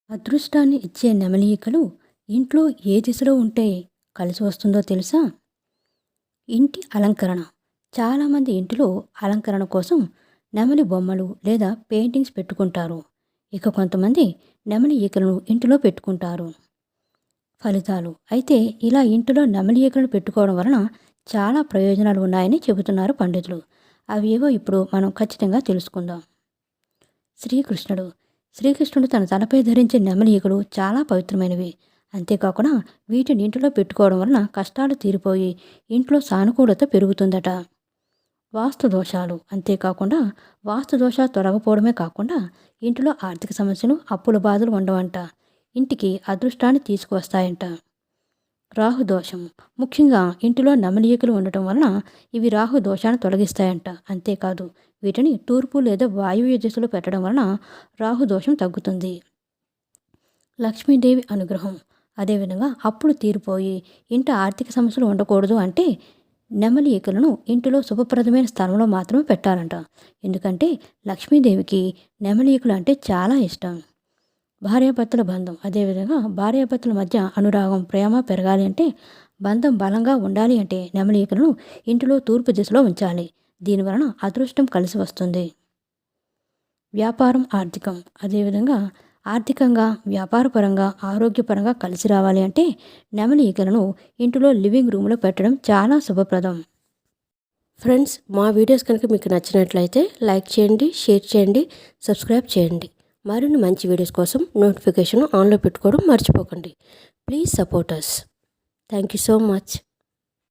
అదృష్టాన్ని ఇచ్చే నెమలి ఈకలు ఇంట్లో ఏ దిశలో ఉంటే కలిసి వస్తుందో తెలుసా? ఇంటి అలంకరణ. చాలామంది ఇంటిలో అలంకరణ కోసం నెమలి బొమ్మలు లేదా పెయింటింగ్స్ పెట్టుకుంటారు. ఇక కొంతమంది నెమలి ఈకలను ఇంటిలో పెట్టుకుంటారు. ఫలితాలు అయితే ఇలా ఇంటిలో నెమలి ఈకలను పెట్టుకోవడం వలన చాలా ప్రయోజనాలు ఉన్నాయని చెబుతున్నారు పండితులు. అవి ఏవో ఇప్పుడు మనం ఖచ్చితంగా తెలుసుకుందాం. శ్రీకృష్ణుడు శ్రీకృష్ణుడు తన తలపై ధరించే నెమలి ఈకలు చాలా పవిత్రమైనవి. అంతేకాకుండా వీటిని ఇంటిలో పెట్టుకోవడం వలన కష్టాలు తీరిపోయి ఇంట్లో సానుకూలత పెరుగుతుందట. వాస్తు దోషాలు. అంతేకాకుండా వాస్తు దోషాలు తొలగిపోవడమే కాకుండా ఇంటిలో ఆర్థిక సమస్యలు, అప్పుల బాధలు ఉండవంట. ఇంటికి అదృష్టాన్ని తీసుకువస్తాయంట. రాహుదోషం. ముఖ్యంగా ఇంటిలో నెమలి ఈకలు ఉండటం వలన ఇవి రాహు దోషాన్ని తొలగిస్తాయంట. అంతేకాదు వీటిని తూర్పు లేదా వాయువ్య దిశలో పెట్టడం వలన రాహుదోషం తగ్గుతుంది. లక్ష్మీదేవి అనుగ్రహం. అదేవిధంగా అప్పులు తీరిపోయి ఇంటి ఆర్థిక సమస్యలు ఉండకూడదు అంటే నెమలి ఈకలను ఇంటిలో శుభప్రదమైన స్థలంలో మాత్రమే పెట్టాలంట. ఎందుకంటే లక్ష్మీదేవికి నెమలి ఈకలు అంటే చాలా ఇష్టం. భార్యాభర్తల బంధం. అదేవిధంగా భార్యాభర్తల మధ్య అనురాగం, ప్రేమ పెరగాలి అంటే, బంధం బలంగా ఉండాలి అంటే నెమలి ఈకలను ఇంటిలో తూర్పు దిశలో ఉంచాలి. దీనివలన అదృష్టం కలిసి వస్తుంది. వ్యాపారం, ఆర్థికం. అదేవిధంగా ఆర్థికంగా, వ్యాపారపరంగా, ఆరోగ్యపరంగా కలిసి రావాలి అంటే నెమలి ఈకలను ఇంటిలో లివింగ్ రూమ్లో పెట్టడం చాలా శుభప్రదం. ఫ్రెండ్స్, మా వీడియోస్ కనుక మీకు నచ్చినట్లయితే లైక్ చేయండి, షేర్ చేయండి, సబ్స్క్రైబ్ చేయండి. మరిన్ని మంచి వీడియోస్ కోసం నోటిఫికేషన్ ఆన్లో పెట్టుకోవడం మర్చిపోకండి. Please support us. Thank you so much.